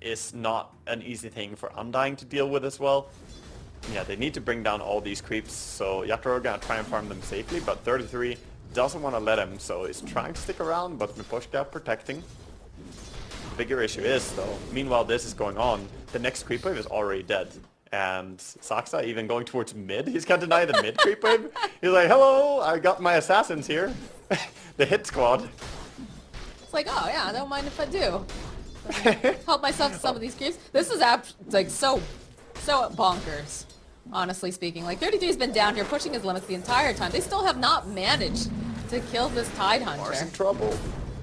is not an easy thing for Undying to deal with as well. Yeah, they need to bring down all these creeps, so Yatoro gonna try and farm them safely, but 33 doesn't want to let him, so he's trying to stick around, but Miposhka protecting. The bigger issue is, though, meanwhile this is going on, the next creep wave is already dead. And Saksa even going towards mid, he's gonna deny the mid creep wave. He's like, hello, I got my assassins here. The hit squad. It's like, oh yeah, I don't mind if I do. Help myself to some of these creeps. This is like so bonkers, honestly speaking. Like 33's been down here pushing his limits the entire time. They still have not managed to kill this Tide Hunter. Mars in trouble.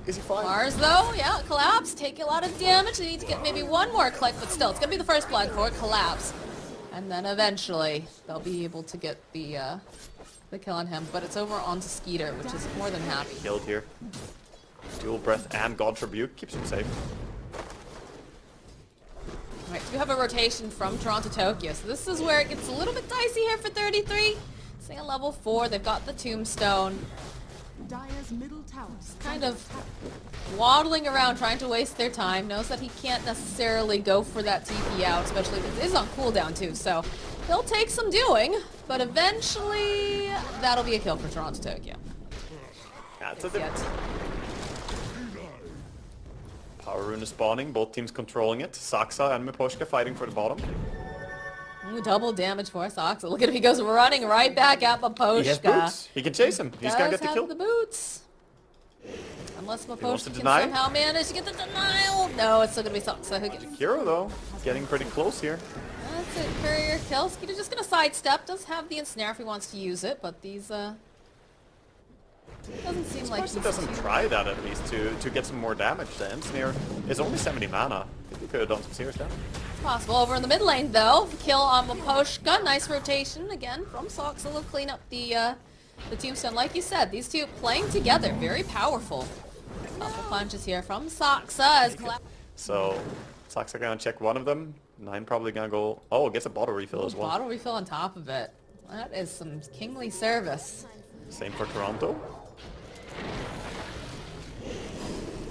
Is he fine? Mars though, yeah, collapse, taking a lot of damage. They need to get maybe one more click, but still, it's gonna be the first blood for it. Collapse. And then eventually, they'll be able to get the kill on him. But it's over onto Skeeter, which is more than happy. Killed here. Dual Breath and God's Rebuke keeps him safe. Alright, so we have a rotation from Toronto Tokyo. So this is where it gets a little bit dicey here for 33. Staying at level 4, they've got the Tombstone. Dire's middle tower Kind of waddling around trying to waste their time. Knows that he can't necessarily go for that TP out, especially if it is on cooldown too. So he'll take some doing, but eventually that'll be a kill for Toronto Tokyo. That's a Power Rune is spawning, both teams controlling it. Saksa and Miposhka fighting for the bottom. Ooh, double damage for Saksa. Look at him, he goes running right back at Miposhka. He has boots. He can chase him. He's gonna get the kill. The boots. Unless Miposhka can deny? somehow manage to get the denial. No, it's still gonna be Saksa who gets. Hero though, getting pretty close here. That's it, courier kill. Skeeter's just gonna sidestep. Does have the ensnare if he wants to use it, but these doesn't seem like He doesn't try that at least to get some more damage. The ensnare is only 70 mana. I think he could have done some serious damage. Possible. Over in the mid lane though, kill on Miposhka. Nice rotation again from Saksa. Will clean up the Tombstone. Like you said, these two playing together, very powerful. Couple punches here from Saksa as So Saksa gonna check one of them. 9 probably gonna go. Oh, gets a bottle refill as well. Bottle refill on top of it. That is some kingly service. Same for Toronto.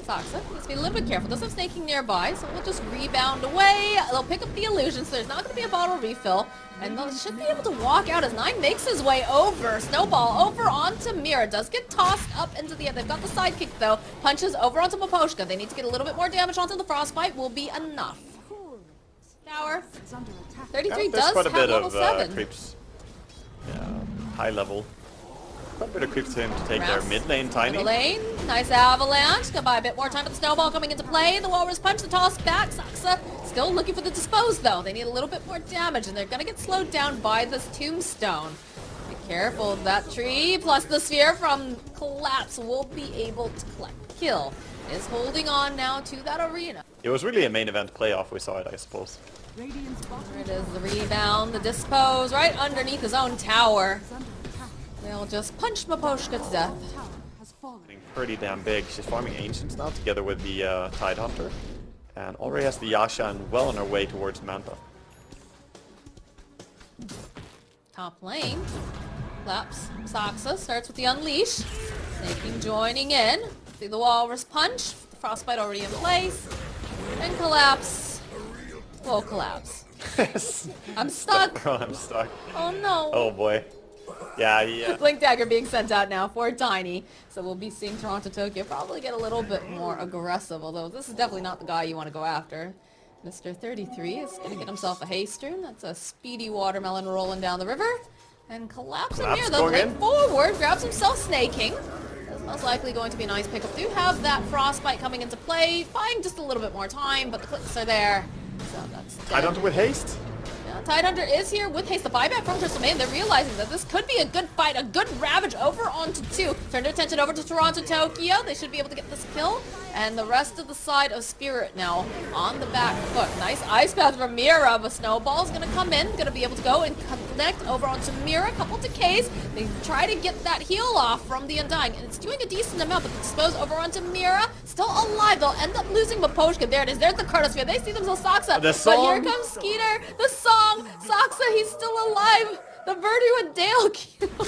Saksa needs to be a little bit careful. Does have snaking nearby, so we'll just rebound away. They'll pick up the illusion, so there's not going to be a bottle refill. And they should be able to walk out as 9 makes his way over. Snowball over onto Mira. Does get tossed up into the air. They've got the sidekick, though. Punches over onto Miposhka. They need to get a little bit more damage onto the Frostbite. Will be enough. Tower. 33 does quite a have bit level of 7. creeps. Yeah, high level. Quite a bit of creeps to him to take their Rouse. mid lane, Tiny. Middle lane, nice avalanche. Gonna buy a bit more time for the snowball coming into play. The Walrus punch, the toss back. Saksa still looking for the dispose though. They need a little bit more damage and they're gonna get slowed down by this Tombstone. Be careful of that tree. Plus the sphere from Collapse will be able to collect kill. Is holding on now to that arena. It was really a main event playoff, we saw it, I suppose. There it is, the rebound, the dispose, right underneath his own tower. They'll just punch Miposhka to death. Getting pretty damn big. She's farming Ancients now together with the Tide Hunter. And already has the Yasha and well on her way towards Manta. Top lane. Collapse. Saksa starts with the Unleash. Snaking joining in. See the Walrus punch. The Frostbite already in place. And Collapse. Whoa, Collapse. I'm stuck. I'm stuck. Oh no. Oh boy. Yeah. Blink Dagger being sent out now for Tiny. So we'll be seeing Toronto Tokyo probably get a little bit more aggressive, although this is definitely not the guy you want to go after. Mr. 33 is going to get himself a haste rune. That's a speedy watermelon rolling down the river. And Collapse in here, though. Blink forward, grabs himself snaking. That's most likely going to be a nice pickup. Do have that Frostbite coming into play. Buying just a little bit more time, but the clicks are there. So that's dead. Tide Hunter with haste. Tide Hunter is here with haste. The buyback from Crystal Maiden. They're realizing that this could be a good fight, a good ravage over onto 2. Turn their attention over to Toronto Tokyo. They should be able to get this kill. And the rest of the side of Spirit now on the back foot. Nice ice path from Mira, but Snowball's gonna come in, gonna be able to go and connect over onto Mira. Couple decays. They try to get that heal off from the Undying, and it's doing a decent amount, but dispose over onto Mira. Still alive. They'll end up losing Miposhka. There it is. There's the Curtis. They see themselves Saksa. The But song. here comes Skeeter. The song. Saksa, he's still alive. The Verdu and Dale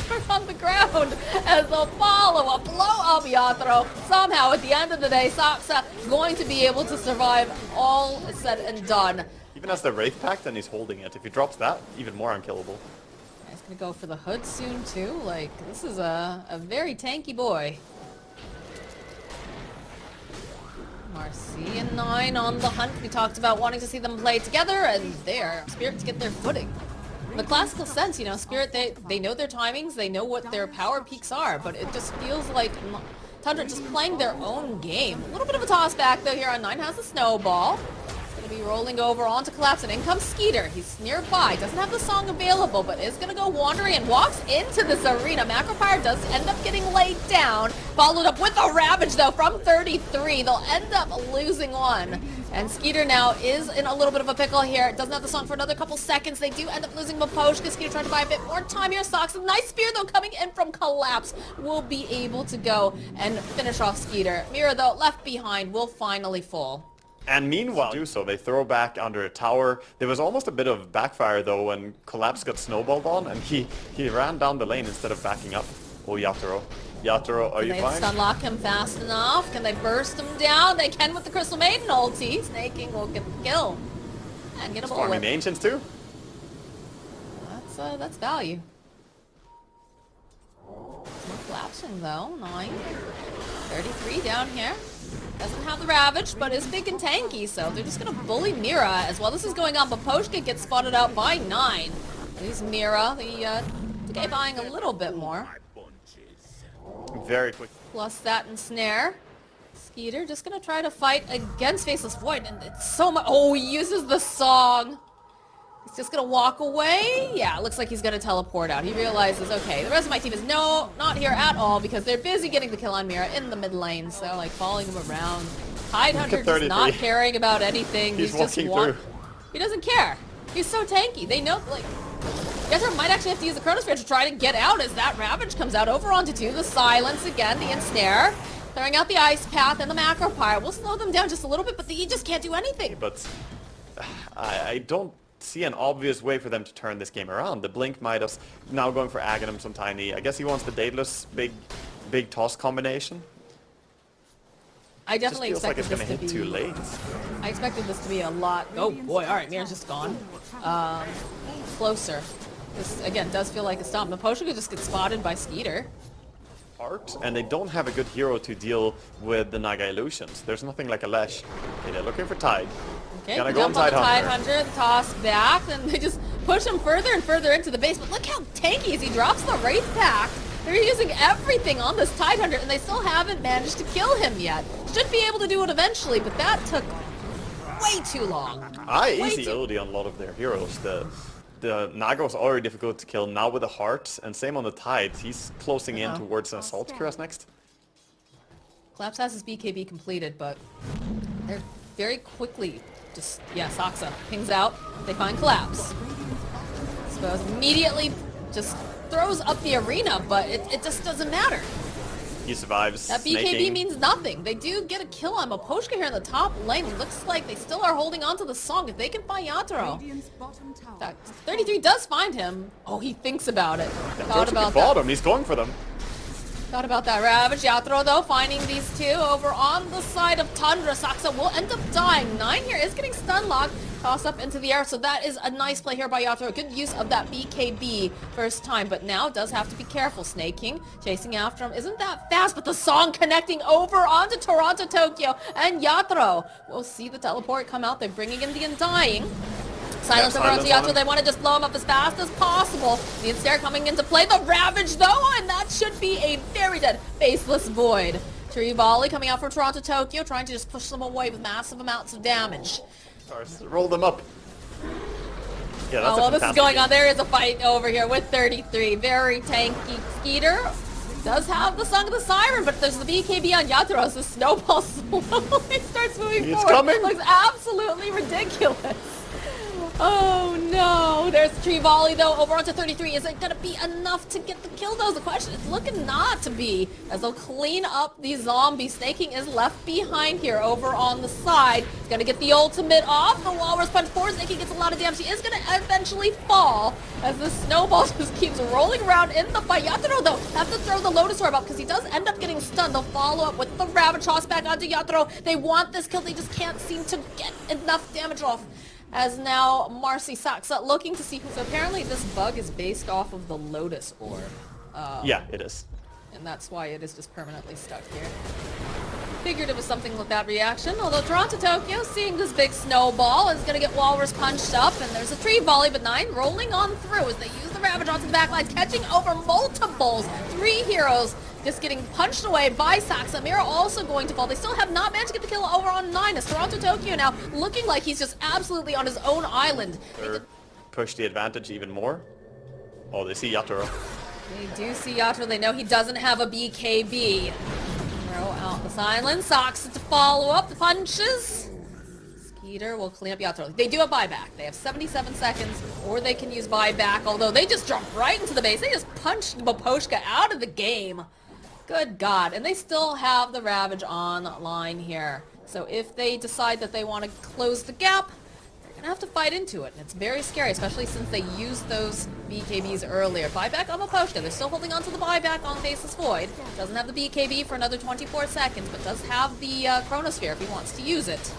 are on the ground as they'll follow a blow up Yatro. Somehow, at the end of the day, Saksa going to be able to survive all said and done. Even as the Wraith Pact, and he's holding it. If he drops that, even more unkillable. He's gonna go for the hood soon too. Like, this is a very tanky boy. Marcy and 9 on the hunt. We talked about wanting to see them play together, and there, Spirit to get their footing. In the classical sense, you know, Spirit, they know their timings, they know what their power peaks are, but it just feels like Tundra just playing their own game. A little bit of a toss back though here on 9 has the snowball. It's gonna be rolling over onto Collapse, and in comes Skeeter. He's nearby, doesn't have the song available, but is gonna go wandering and walks into this arena. Macropyre does end up getting laid down, followed up with a Ravage though from 33. They'll end up losing one. And Skeeter now is in a little bit of a pickle here. Doesn't have the song for another couple seconds. They do end up losing Maposhka. Skeeter trying to buy a bit more time here. Socks. A nice spear though coming in from Collapse. Will be able to go and finish off Skeeter. Mira though left behind will finally fall. And meanwhile, do so they throw back under a tower. There was almost a bit of backfire though when Collapse got snowballed on, and he ran down the lane instead of backing up. Oh, Yatoro. Yatoro, are you fine? Can they stunlock him fast enough? Can they burst him down? They can with the Crystal Maiden ulti. Snaking will get the kill. And get a bullet. Farming the Ancients too? That's value. No collapsing though. 9. 33 down here. Doesn't have the Ravage, but is big and tanky, so they're just gonna bully Mira as well. This is going on, but Poshka gets spotted out by 9. There's Mira, the guy buying a little bit more. Very quick. Plus that and Snare. Skeeter just gonna try to fight against Faceless Void, and it's so much. Oh, he uses the song. He's just gonna walk away. Yeah, it looks like he's gonna teleport out. He realizes, okay, the rest of my team is not here at all because they're busy getting the kill on Mira in the mid lane. So like following him around. Tidehunter just not caring about anything. He's just walking through. He doesn't care. He's so tanky. They know, like, Yatro might actually have to use the Chronosphere to try to get out as that Ravage comes out over onto 2. The Silence again, the Ensnare. Throwing out the Ice Path and the Macropyre. We'll slow them down just a little bit, but he just can't do anything. But I don't see an obvious way for them to turn this game around. The Blink Midas now going for Aghanim some tiny. I guess he wants the Daedalus big toss combination. I definitely Just feels like expected it's gonna this to hit be too late. I expected this to be a lot. Oh boy! All right, Mira's just gone. Closer. This again does feel like a stomp. Maposha could just get spotted by Skeeter. And they don't have a good hero to deal with the Naga Illusions. There's nothing like a Lesh. Okay, they're looking for Tide. Okay, Gonna jump go on the Tidehunter. Tidehunter, toss back, and they just push him further and further into the base. But look how tanky as he drops the Wraith Pact. They're using everything on this Tidehunter, and they still haven't managed to kill him yet. Should be able to do it eventually, but that took way too long. Easy ability on a lot of their heroes. The Naga was already difficult to kill, now with the Heart, and same on the Tide. He's closing in towards an Assault Cuirass next. Collapse has his BKB completed, but they're very quickly just, yeah, Saksa pings out. They find Collapse. Suppose immediately just throws up the arena, but it just doesn't matter. He survives. That BKB means nothing. They do get a kill on Maposhka here in the top lane. Looks like they still are holding on to the song. If they can find Yatoro. 33 does find him. Oh, he thinks about it. Thought about that. He's going for them. Thought about that Ravage. Yatoro, though, finding these two over on the side of Tundra. Saksa will end up dying. 9 here is getting stun locked. Toss up into the air, so that is a nice play here by Yatoro. Good use of that BKB first time, but now does have to be careful. Snaking, chasing after him. Isn't that fast, but the song connecting over onto Toronto, Tokyo, and Yatoro. We'll see the teleport come out. They're bringing in the Undying. Silence over onto Yatoro. They want to just blow him up as fast as possible. The Ensnare coming into play. The Ravage, though, and that should be a very dead Faceless Void. Tree Volley coming out from Toronto, Tokyo, trying to just push them away with massive amounts of damage. Roll them up. Yeah, that's well, this is going on. There is a fight over here with 33. Very tanky. Skeeter does have the Song of the Siren, but there's the BKB on Yatoro as the snowball slowly starts moving forward. Coming. Looks absolutely ridiculous. Oh no! There's the tree volley though, over onto 33. Is it gonna be enough to get the kill though? The question is looking not to be, as they'll clean up the zombie. Snaking is left behind here over on the side. He's gonna get the ultimate off. The Walrus Punch forward. Snaking gets a lot of damage. He is gonna eventually fall as the snowball just keeps rolling around in the fight. Yatoro though, have to throw the Lotus Orb up because he does end up getting stunned. They'll follow up with the Ravage toss back onto Yatoro. They want this kill, they just can't seem to get enough damage off. As now Marcy Saxa looking to see, so apparently this bug is based off of the Lotus Orb. Yeah, it is. And that's why it is just permanently stuck here. Figured it was something with that reaction, although Toronto Tokyo, seeing this big snowball, is going to get Walrus punched up, and there's a tree volley, but 9 rolling on through as they use the Ravage onto the backlines, catching over multiples. 3 heroes just getting punched away by Saxa. Mira also going to fall. They still have not managed to get the kill over on 9, as Toronto Tokyo now looking like he's just absolutely on his own island. They're push the advantage even more. Oh, they see Yatoro. They do see Yatoro. They know he doesn't have a BKB. Throw out the silence. Saxa to follow up the punches. Skeeter will clean up Yatoro. They do have buyback. They have 77 seconds, or they can use buyback, although they just jump right into the base. They just punched Maposhka out of the game. Good God. And they still have the Ravage online here. So if they decide that they want to close the gap, they're going to have to fight into it. And it's very scary, especially since they used those BKBs earlier. Buyback on Maposhka. They're still holding on to the buyback on Faceless Void. Doesn't have the BKB for another 24 seconds, but does have the Chronosphere if he wants to use it.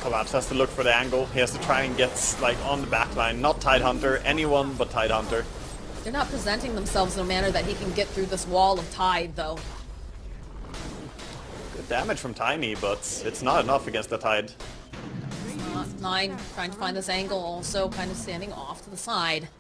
Collapse has to look for the angle. He has to try and get like on the back line. Not Tidehunter, anyone but Tidehunter. They're not presenting themselves in a manner that he can get through this wall of Tide, though. Good damage from Tiny, but it's not enough against the Tide. 9 trying to find this angle, also kind of standing off to the side.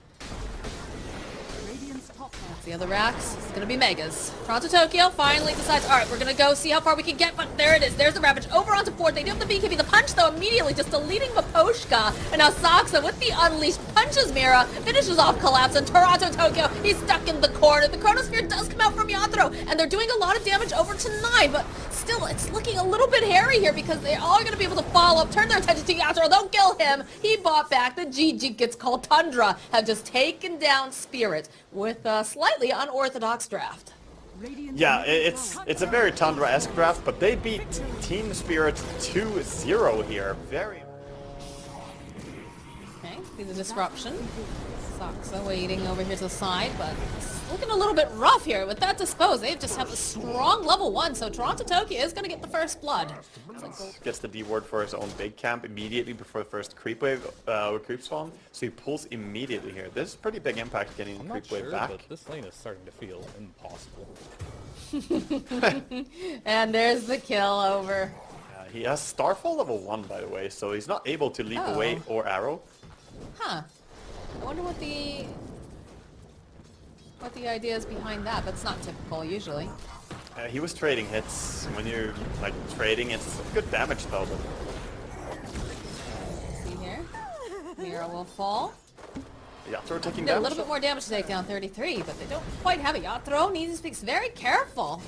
That's the other racks. It's going to be Megas. Toronto Tokyo finally decides, alright, we're going to go see how far we can get, but there it is. There's the Ravage over onto 4. They do have the BKB. The punch, though, immediately just deleting Maposhka. And now Saxa with the Unleashed punches Mira, finishes off Collapse, and Toronto Tokyo, he's stuck in the corner. The Chronosphere does come out from Yatoro, and they're doing a lot of damage over to 9, but still, it's looking a little bit hairy here because they are going to be able to follow up, turn their attention to Yatoro. Don't kill him. He bought back. The GG gets called. Tundra have just taken down Spirit with a slightly unorthodox draft. Yeah, it's a very Tundra-esque draft, but they beat Team Spirit 2-0 here. Very... Okay, see the disruption. Saxa waiting over here to the side, but it's looking a little bit rough here. With that disposed, they just have a strong level 1, so Toronto Tokyo is going to get the first blood. Gets the D ward for his own big camp immediately before the first creep wave creep spawn, so he pulls immediately here. This is pretty big impact getting the creep wave back. But this lane is starting to feel impossible. And there's the kill over. He has Starfall level 1, by the way, so he's not able to leap away or arrow. Huh. I wonder what the idea is behind that. That's not typical usually. He was trading hits. When you're like trading, it's good damage though. See here. Mira will fall. Yatoro taking Get a damage. little bit more damage to take down 33, but they don't quite have it. Yatoro needs to be very careful.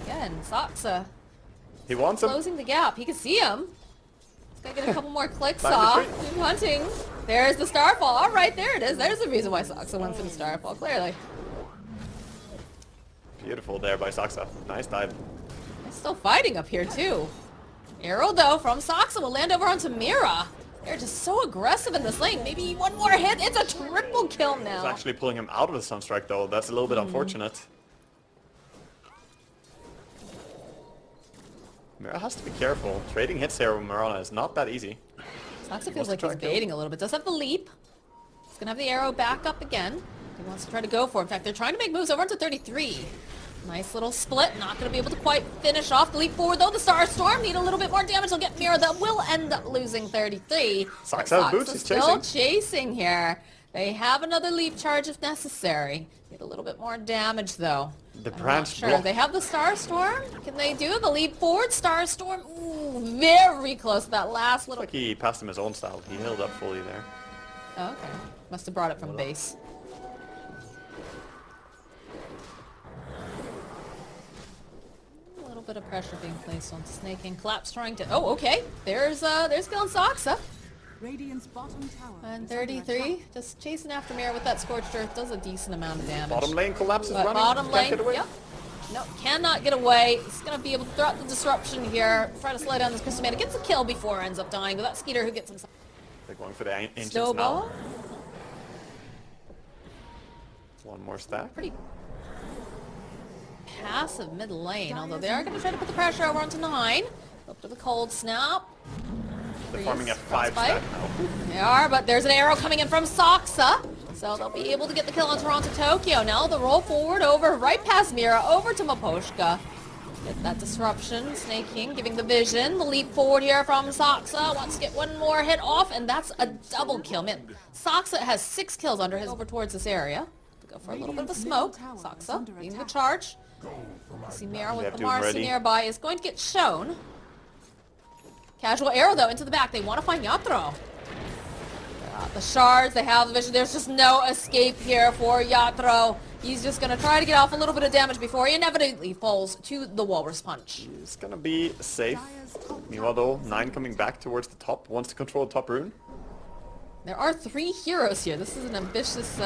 Again, Saxa He wants him. closing the gap. He can see him. He's got to get a couple more clicks Back to off. tree. Keep hunting. There's the Starfall. All right, there it is. There's the reason why Saxa went for the Starfall, clearly. Beautiful there by Saxa. Nice dive. They're still fighting up here, too. Arrow, though, from Saxa will land over onto Mira. They're just so aggressive in this lane. Maybe one more hit. It's a triple kill It's now. actually pulling him out of the Sunstrike though. That's a little bit unfortunate. Mira has to be careful. Trading hits here with Mirana is not that easy. Saxa feels wants like to try he's and kill. baiting a little bit. Does have the leap. He's gonna have the arrow back up again. He wants to try to go for it. In fact, they're trying to make moves over into 33. Nice little split. Not gonna be able to quite finish off the leap forward though. The Star Storm need a little bit more damage. They'll get Mira. That will end up losing 33. Saxa has boots. He's still chasing here. They have another leap charge if necessary. Need a little bit more damage though. The I'm not branch sure. block. They have the Star Storm. Can they do the leap forward? Star Storm. Ooh, very close to that last little. Like he passed him his own style. He healed up fully there. Oh, okay. Must have brought it from base. A little bit of pressure being placed on Snake and Collapse trying to. Oh, okay. There's Gil and Saxa. Radiant's bottom tower. And is under 33, attack. just chasing after Mira with that Scorched Earth does a decent amount of damage. Bottom lane collapses But running. bottom Can't lane, get away. yep. No, cannot get away. He's going to be able to throw out the disruption here. Try to slow down this Crystal Man. Gets a kill before ends up dying. But that Skeeter who gets himself. They're going for the ancients Snowball. now. One more stack. Pretty passive mid lane. Although they are going to try to put the pressure over onto 9. Up to the cold snap. They're farming at Freeze, 5 stack frostbite. now. They are, but there's an arrow coming in from Soxa. So they'll be able to get the kill on Toronto Tokyo. Now the roll forward over, right past Mira, over to Maposhka. Get that disruption. Snake King giving the vision. The leap forward here from Soxa. Wants to get one more hit off, and that's a double kill. Man, Soxa has 6 kills under his over towards this area. Go for a little bit of a smoke. Soxa leading the charge. See Mira with the Doom Marcy ready. nearby is going to get shown. Casual arrow though into the back. They want to find Yatro. The shards, they have the vision. There's just no escape here for Yatro. He's just going to try to get off a little bit of damage before he inevitably falls to the Walrus Punch. It's gonna be safe. Dire's top Meanwhile though, 9 coming back towards the top, wants to control the top rune. There are 3 heroes here. This is an ambitious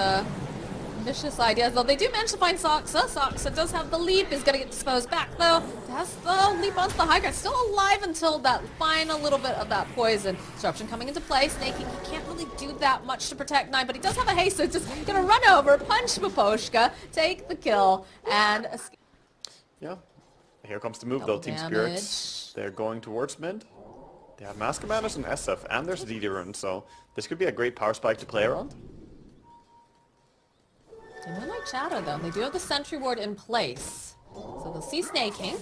idea, though they do manage to find Soxa. Soxa does have the leap, is going to get disposed back, though. Has the leap onto the high ground. Still alive until that final little bit of that poison. Disruption coming into play. Snaking, he can't really do that much to protect 9, but he does have a haste, so just going to run over, punch Maposhka, take the kill, and escape. Yeah. Here comes the move Double though, Team damage. Spirits. They're going towards mid. They have Mask Commanders and SF, and there's DD rune, so this could be a great power spike to play around. They would like Shadow, though. They do have the Sentry Ward in place. So they'll see Snake King.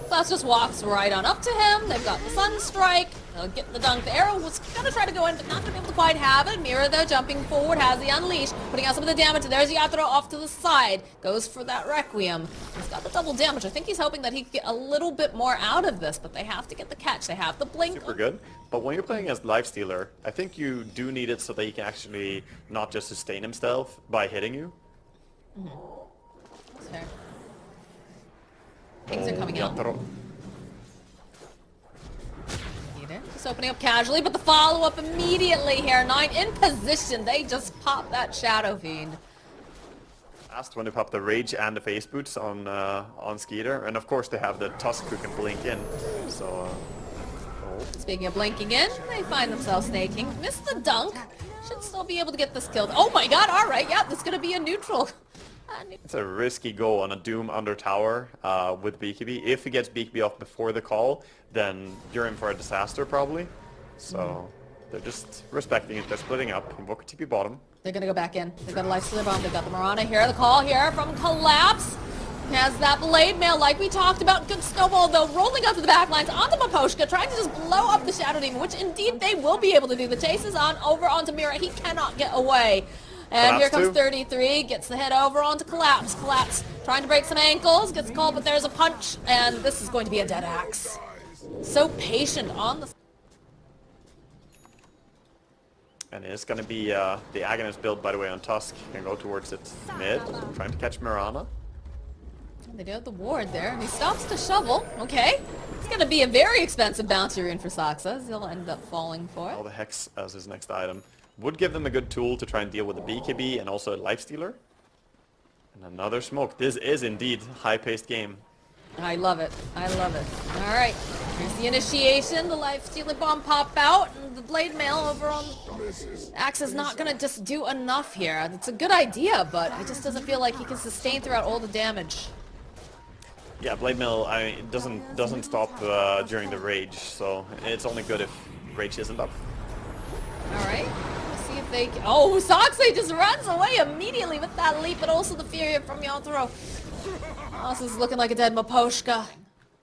Klaus just walks right on up to him. They've got the Sunstrike. They'll get the dunk. The arrow was going to try to go in, but not going to be able to quite have it. Mira, though, jumping forward, has the Unleash, putting out some of the damage. There's Yatro off to the side. Goes for that Requiem. He's got the double damage. I think he's hoping that he could get a little bit more out of this, but they have to get the catch. They have the blink. Super good. But when you're playing as Lifestealer, I think you do need it so that he can actually not just sustain himself by hitting you. That's fair. Things are coming out. Yatro. Just opening up casually, but the follow-up immediately here. 9 in position. They just pop that Shadow Fiend. Asked when they pop the Rage and the Face Boots on Skeeter, and of course they have the Tusk who can blink in. So, Speaking of blinking in, they find themselves snaking. Miss the dunk. Should still be able to get this killed. Oh my god, alright, yeah, this is going to be a neutral. it's a risky go on a Doom under tower with BKB. If he gets BKB off before the call, then you're in for a disaster probably. So they're just respecting it. They're splitting up. Invoker TP bottom. They're going to go back in. They've got a Lifestealer bomb. They've got the Mirana here. The call here from Collapse. Has that blade mail like we talked about. Good snowball though, rolling up to the back lines onto Maposhka, trying to just blow up the Shadow Demon, which indeed they will be able to do. The chase is on over onto Mira. He cannot get away. And Collapse here comes too. 33, gets the hit over onto Collapse. Collapse trying to break some ankles, gets called, but there's a punch, and this is going to be a dead axe. So patient on the... And it's going to be the Agonist build, by the way, on Tusk. Can go towards its mid, trying to catch Mirana. They do have the ward there, and he stops to shovel. Okay. It's going to be a very expensive bounty rune for Soxa. He'll end up falling for All it. the Hex as his next item. Would give them a good tool to try and deal with the BKB and also a Lifestealer. And another smoke. This is indeed high-paced game. I love it. I love it. All right. Here's the initiation. The Lifestealer bomb pop out, and the blade mail over on Axe is not going to just do enough here. It's a good idea, but it just doesn't feel like he can sustain throughout all the damage. Yeah, Blade Mill it doesn't stop during the Rage, so it's only good if Rage isn't up. All right. Let's see if they can... Oh, Soxa just runs away immediately with that leap, but also the Fury from Yatro. Oh, this is looking like a dead Maposhka.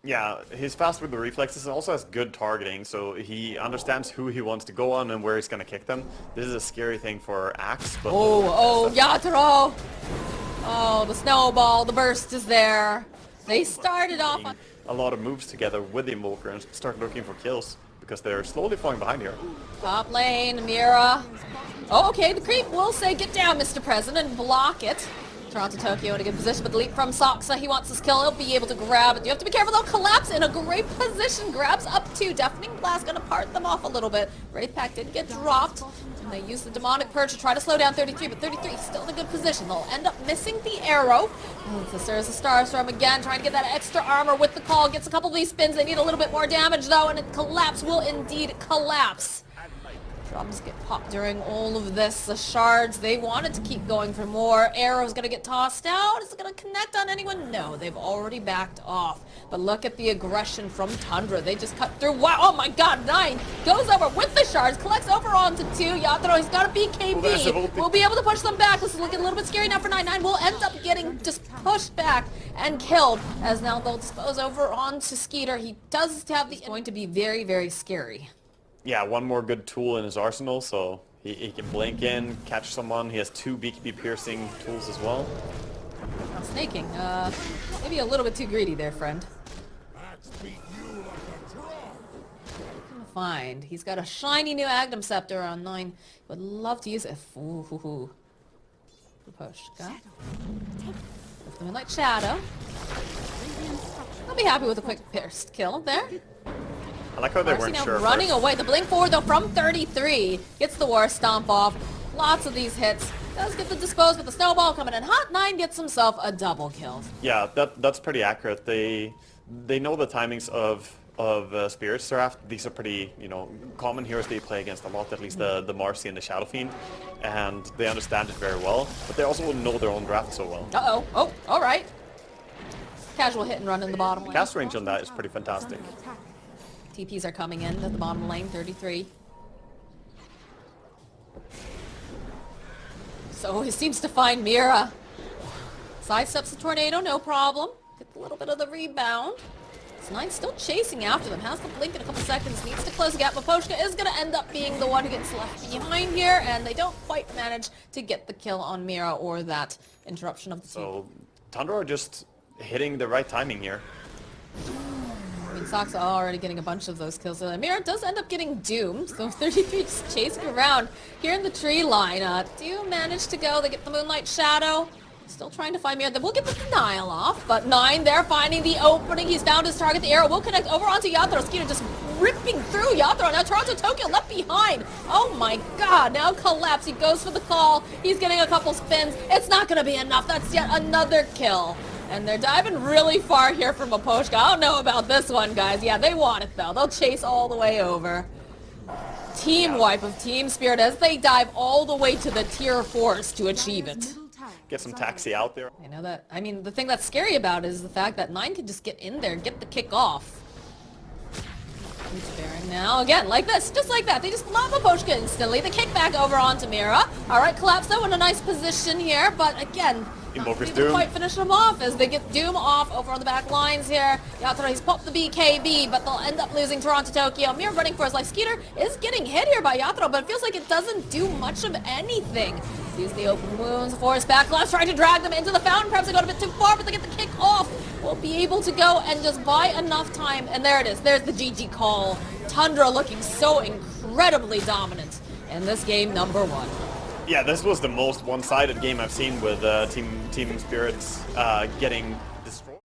Yeah, he's fast with the reflexes and also has good targeting, so he understands who he wants to go on and where he's going to kick them. This is a scary thing for Axe, but... Oh, Yatro! Oh, the snowball, the burst is there. They started off on... a lot of moves together with the Invoker and start looking for kills, because they're slowly falling behind here. Top lane, Mira. Oh, okay, the creep will say, get down, Mr. President, and block it. Toronto Tokyo in a good position, but the leap from Saksa, he wants this kill, he'll be able to grab it. You have to be careful though, Collapse in a great position, grabs up 2, Deafening Blast gonna part them off a little bit. Wraith Pack did get dropped, and they use the Demonic Purge to try to slow down 33, but 33 is still in a good position. They'll end up missing the arrow. There's a Starstorm again, trying to get that extra armor with the call, gets a couple of these spins, they need a little bit more damage though, and Collapse will indeed collapse. Drums get popped during all of this. The shards, they wanted to keep going for more. Arrow's gonna get tossed out. Is it gonna connect on anyone? No, they've already backed off. But look at the aggression from Tundra. They just cut through. Wow, oh my god, 9 goes over with the shards, collects over onto 2. Yatoro, he's got a BKB. We'll be able to push them back. This is looking a little bit scary now for 9. 9 will end up getting just pushed back and killed, as now they'll dispose over onto Skeeter. He does have the... It's going to be very, very scary. Yeah, one more good tool in his arsenal, so he can blink in, catch someone. He has 2 BKB piercing tools as well. Now snaking, maybe a little bit too greedy there, friend. Find. He's got a shiny new Agnum Scepter on 9. Would love to use it. Ooh, hoo, hoo. Push. Got. With the Moonlight Shadow. I'll be happy with a quick pierced kill there. I like how they weren't now sure. Running away. The blink forward though from 33 gets the War Stomp off. Lots of these hits. Does get the dispose, but the snowball coming in hot. 9 gets himself a double kill. Yeah, that's pretty accurate. They know the timings of Spirit Seraph. These are pretty, you know, common heroes they play against a lot, at least the Marcy and the Shadow Fiend, and they understand it very well, but they also know their own draft so well. Uh-oh. Oh, alright. Casual hit and run in the bottom lane. Cast range on that is pretty fantastic. TPs are coming in at the bottom lane, 33. So he seems to find Mira. Sidesteps the tornado, no problem. Get a little bit of the rebound. Nine still chasing after them. Has the blink in a couple seconds. Needs to close the gap. Maposhka is going to end up being the one who gets left behind here, and they don't quite manage to get the kill on Mira or that interruption of the team. So Tundra are just hitting the right timing here. I mean, Sox are already getting a bunch of those kills. Mira does end up getting doomed, so 33 just chasing around here in the tree line. Do manage to go. They get the Moonlight Shadow. Still trying to find Mira. Then we'll get the denial off, but 9 there finding the opening. He's found his target. The arrow will connect over onto Yatoro. Skeeter just ripping through Yatoro. Now Toronto Tokyo left behind. Oh my god. Now Collapse. He goes for the call. He's getting a couple spins. It's not going to be enough. That's yet another kill. And they're diving really far here from Maposhka. I don't know about this one, guys. Yeah, they want it, though. They'll chase all the way over. Team wipe of Team Spirit as they dive all the way to the tier 4s to achieve it. Get some taxi out there. I know that. I mean, the thing that's scary about it is the fact that 9 can just get in there and get the kick off. He's sparing now. Again, like this. Just like that. They just lob Maposhka instantly. The kick back over onto Mira. Alright, Collapse though in a nice position here, but again, Invoker's didn't Doom. quite finish him off as they get Doom off over on the back lines here. Yatoro, he's popped the BKB, but they'll end up losing Toronto Tokyo. Mira running for his life. Skeeter is getting hit here by Yatoro, but it feels like it doesn't do much of anything. Use the open wounds, force back. Collapse trying to drag them into the fountain. Perhaps they got a bit too far, but they get the kick off. We'll be able to go and just buy enough time. And there it is. There's the GG call. Tundra looking so incredibly dominant in this game number 1. Yeah, this was the most one-sided game I've seen with Team Spirits getting destroyed.